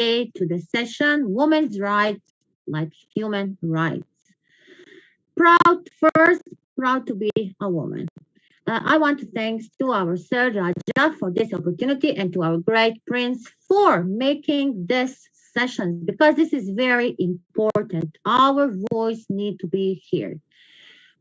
to the session Women's Rights like Human Rights. Proud first, proud to be a woman. I want to thank to our Sir Raja for this opportunity and to our great Prince for making this session because this is very important. Our voice need to be heard.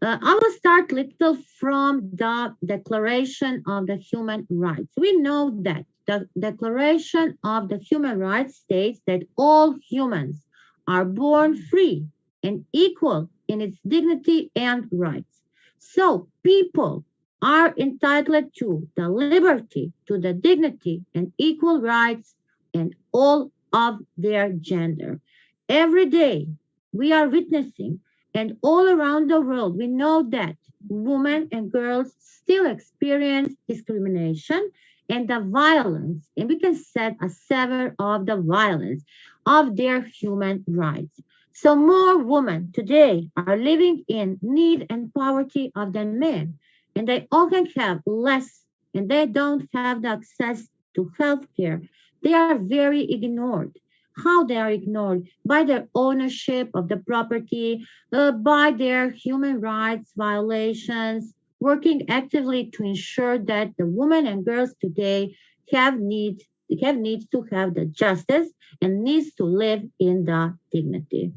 I will start little from the Declaration of the Human Rights. We know that the Declaration of the Human Rights states that all humans are born free and equal in its dignity and rights. So people are entitled to the liberty, to the dignity and equal rights and all of their gender. Every day we are witnessing and all around the world, we know that women and girls still experience discrimination and the violence, and we can set a sever of the violence of their human rights. So more women today are living in need and poverty of than men, and they often have less, and they don't have the access to health care. They are very ignored. How they are ignored by their ownership of the property, by their human rights violations, working actively to ensure that the women and girls today have needs to have the justice and needs to live in the dignity.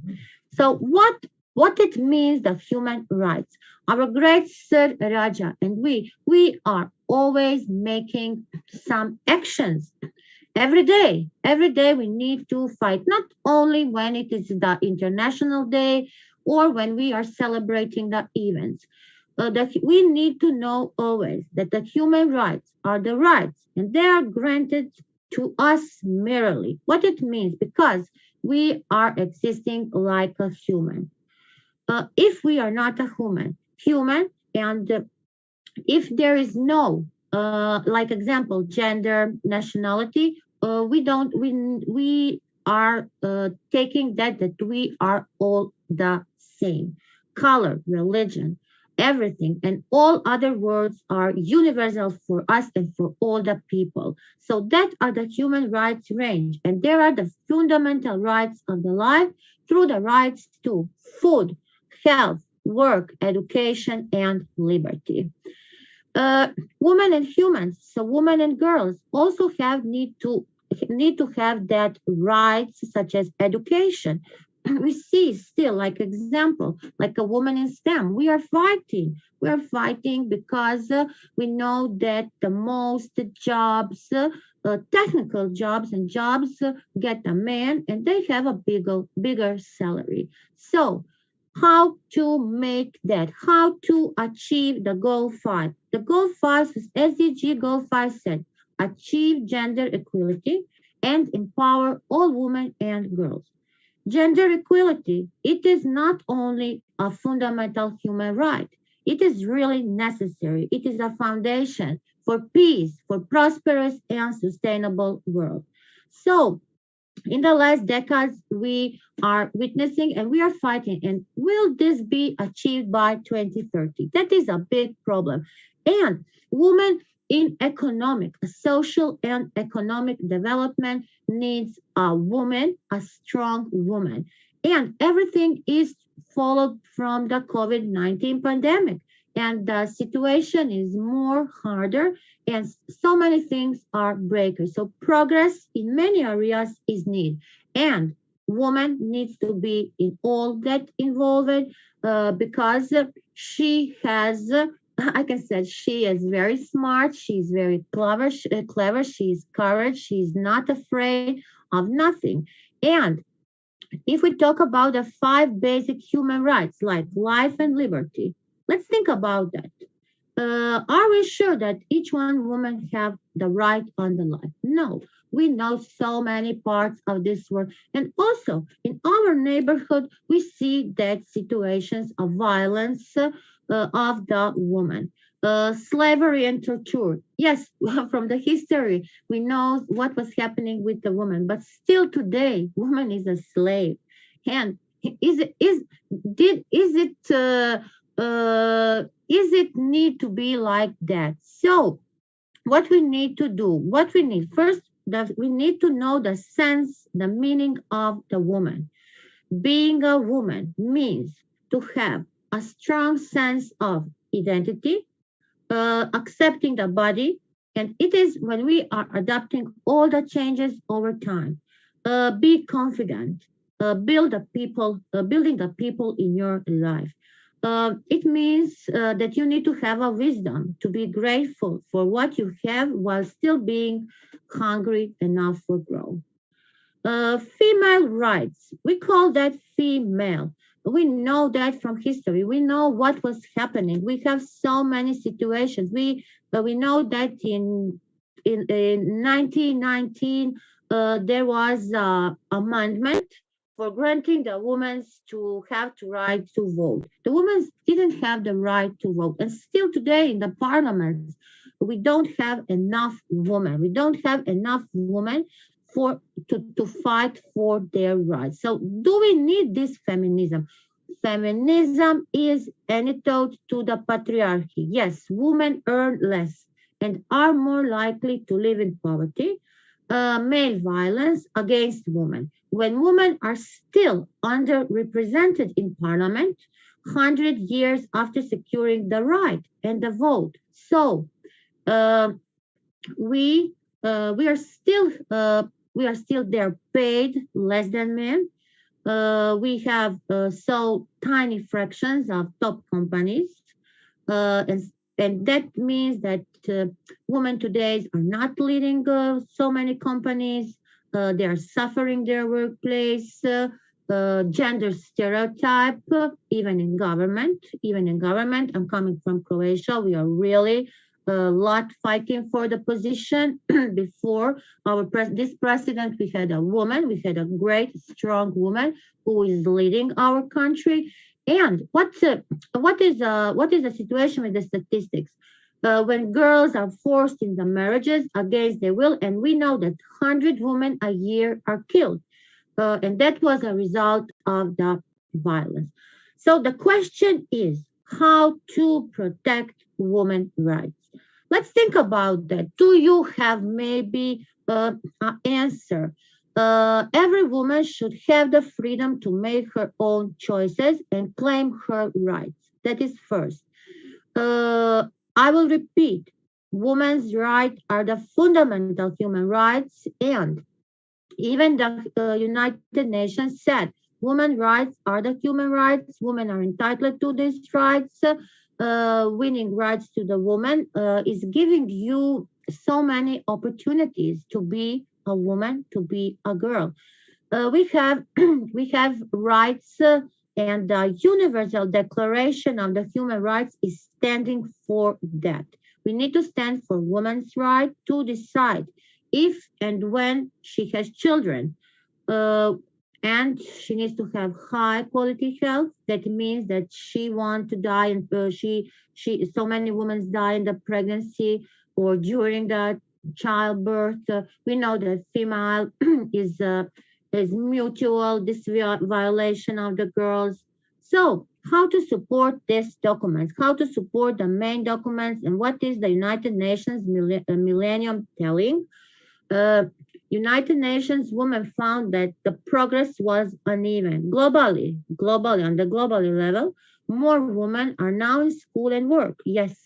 So what it means the human rights. Our great Sir Raja and we are always making some actions every day we need to fight, not only when it is the International Day or when we are celebrating the events. We need to know always that the human rights are the rights and they are granted to us merely. What it means, because we are existing like a human. If we are not a human, and if there is no like example gender nationality, we are taking that we are all the same color, religion, everything, and all other words are universal for us and for all the people. So that are the human rights range, and there are the fundamental rights of the life through the rights to food, health, work, education, and liberty. uh, Women and humans, so women and girls also need to have that rights such as education. We see still like example, like a woman in STEM. We are fighting because we know that the most jobs, technical jobs and jobs get a man and they have a bigger salary. So how to make that, how to achieve the goal 5. The goal 5 is SDG goal 5 said, achieve gender equality and empower all women and girls. Gender equality, it is not only a fundamental human right, it is really necessary. It is a foundation for peace, for prosperous and sustainable world. So in the last decades, we are witnessing and we are fighting. And will this be achieved by 2030? That is a big problem. And women in economic, social and economic development needs a woman, a strong woman. And everything is followed from the COVID-19 pandemic. And the situation is more harder and so many things are breakers. So progress in many areas is needed. And woman needs to be in all that involved because she has I can say she is very smart. She's very clever. She's courage. She's not afraid of nothing. And if we talk about the 5 basic human rights like life and liberty, let's think about that. Are we sure that each one woman have the right on the life? No. We know so many parts of this world. And also in our neighborhood, we see that situations of violence of the woman. Slavery and torture. Yes, from the history, we know what was happening with the woman, but still today, woman is a slave. And is it need to be like that? So what we need to do, what we need first, that we need to know the sense, the meaning of the woman. Being a woman means to have a strong sense of identity, accepting the body, and it is when we are adapting all the changes over time. Be confident, building the people in your life. It means that you need to have a wisdom to be grateful for what you have while still being hungry enough for growth. Female rights. We call that female. We know that from history. We know what was happening. We have so many situations. We know that in 1919 there was an amendment for granting the women to have the right to vote. The women didn't have the right to vote, and still today in the parliament we don't have enough women. We don't have enough women for to fight for their rights. So do we need this feminism? Feminism is antidote to the patriarchy. Yes, women earn less and are more likely to live in poverty. Male violence against women. When women are still underrepresented in parliament, 100 years after securing the right and the vote. So uh, we we are still they're paid less than men. We have so tiny fractions of top companies, and that means that women today are not leading so many companies. They are suffering their workplace. Gender stereotype, even in government. I'm coming from Croatia. We are really a lot fighting for the position. Before this president, we had a woman. We had a great, strong woman who is leading our country. And what is the situation with the statistics? When girls are forced in the marriages against their will, and we know that 100 women a year are killed, and that was a result of the violence. So the question is how to protect women's rights. Let's think about that. Do you have maybe an answer? Every woman should have the freedom to make her own choices and claim her rights. That is first. Uh, I will repeat. Women's rights are the fundamental human rights, and even the United Nations said women's rights are the human rights. Women are entitled to these rights. Winning rights to the woman is giving you so many opportunities to be a woman, to be a girl. We have we have rights, and the Universal Declaration of the Human Rights is standing for that. We need to stand for women's right to decide if and when she has children. Uh, and she needs to have high quality health. That means that she want to die, and she so many women die in the pregnancy or during the childbirth. We know that female is mutual this violation of the girls. So how to support these documents? How to support the main documents, and what is the United Nations Millennium telling? uh, United Nations women found that the progress was uneven globally on the global level. More women are now in school and work. Yes,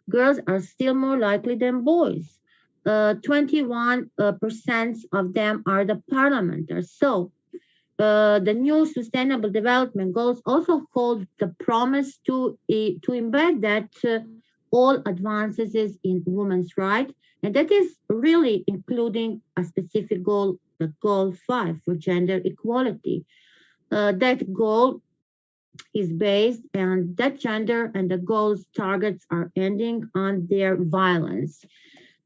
girls are still more likely than boys. 21% of them are the parliamenters. So the new Sustainable Development Goals also hold the promise to embed that all advances is in women's rights, and that is really including a specific goal, the goal 5 for gender equality. That goal is based on that gender and the goals targets are ending on their violence,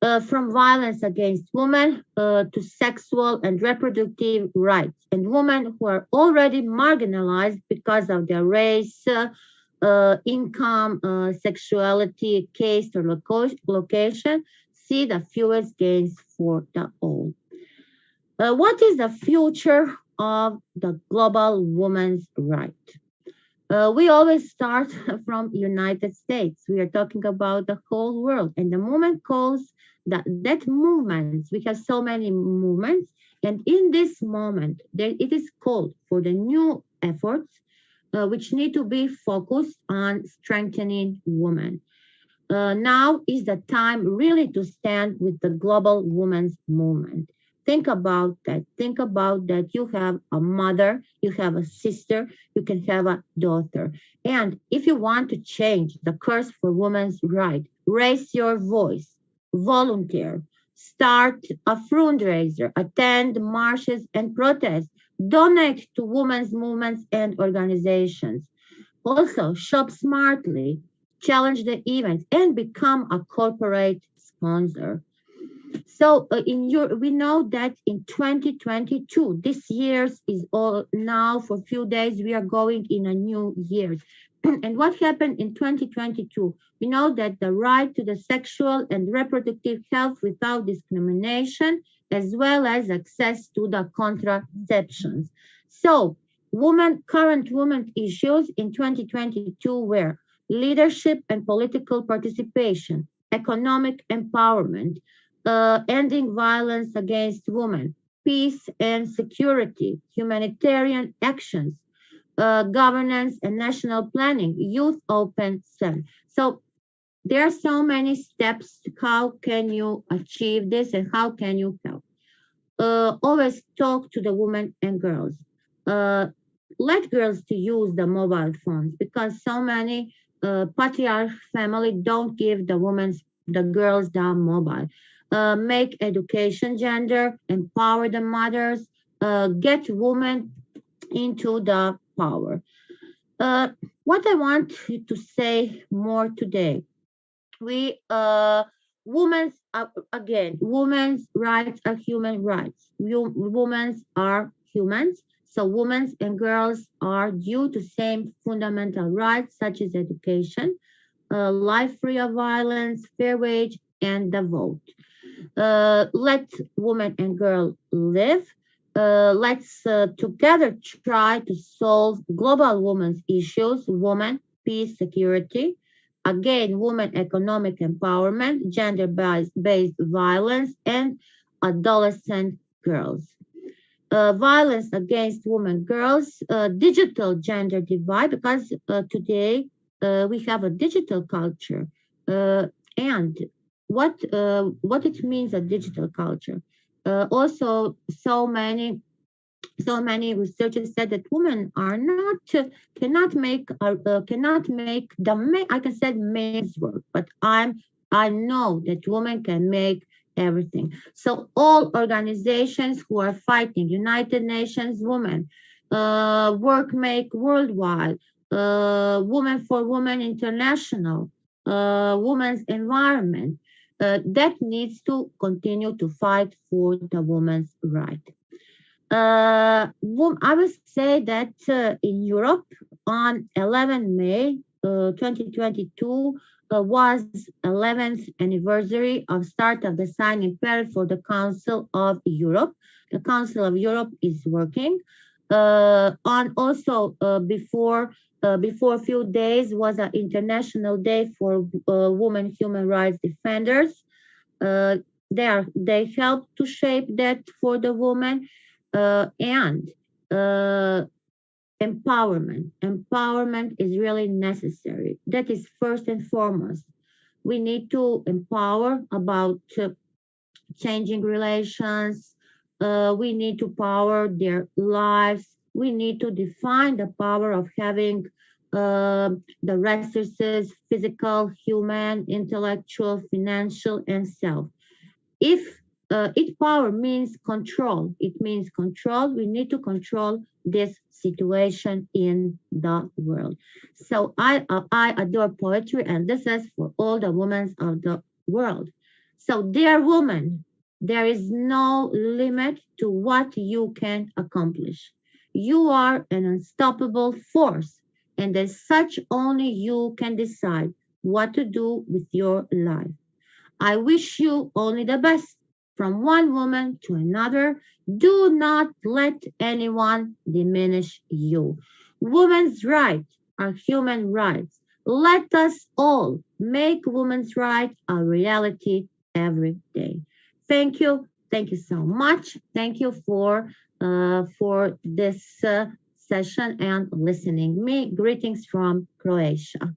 from violence against women to sexual and reproductive rights, and women who are already marginalized because of their race, income, sexuality, caste, or location see the fewest gains for the all. What is the future of the global women's right? We always start from United States. We are talking about the whole world, and the movement calls that movements. We have so many movements, and in this moment, it is called for the new efforts, which need to be focused on strengthening women. Now is the time really to stand with the global women's movement. Think about that. Think about that. You have a mother, you have a sister, you can have a daughter. And if you want to change the curse for women's right, raise your voice, volunteer, start a fundraiser, attend marches and protests, donate to women's movements and organizations. Also, shop smartly, challenge the events, and become a corporate sponsor. So we know that in 2022, this year's is all now for a few days, we are going in a new year. And what happened in 2022? We know that the right to the sexual and reproductive health without discrimination, as well as access to the contraceptions. So current women issues in 2022 were leadership and political participation, economic empowerment, ending violence against women, peace and security, humanitarian actions, governance and national planning, youth open cell. So there are so many steps. How can you achieve this and how can you help? Always talk to the women and girls. Uh, Let girls to use the mobile phones because so many patriarch family don't give the girls the mobile. Make education gender, empower the mothers, get women into the power. Uh, what I want to say more today, we women's rights are human rights. Women's are humans, so women's and girls are due to same fundamental rights such as education, life free of violence, fair wage, and the vote. Let women and girl live. Let's together try to solve global women's issues, women, peace, security, again, women economic empowerment, gender-based violence, and adolescent girls. Violence against women, girls, digital gender divide, because today we have a digital culture. And what it means a digital culture. Also, so many researchers said that women are not cannot make the main, I can say men's work, but I know that women can make everything. So all organizations who are fighting, United Nations Women, Work Make Worldwide, Women for Women International, Women's Environment, that needs to continue to fight for the women's right. I would say that in Europe on 11 May 2022 was 11th anniversary of start of the signing period for the Council of Europe. The Council of Europe is working. On also before a few days was an International Day for Women Human Rights Defenders. Uh, they help to shape that for the woman, and uh, empowerment. Empowerment is really necessary. That is first and foremost. We need to empower about changing relations. We need to power their lives. We need to define the power of having the resources, physical, human, intellectual, financial, and self. If its power means control, it means control. We need to control this situation in the world. So I adore poetry, and this is for all the women of the world. So, dear woman, there is no limit to what you can accomplish. You are an unstoppable force, and as such, only you can decide what to do with your life. I wish you only the best. From one woman to another, do not let anyone diminish you. Women's right. are human rights. Let us all make women's rights a reality every day. Thank you. Thank you so much. Thank you for this session and listening me. Greetings from Croatia.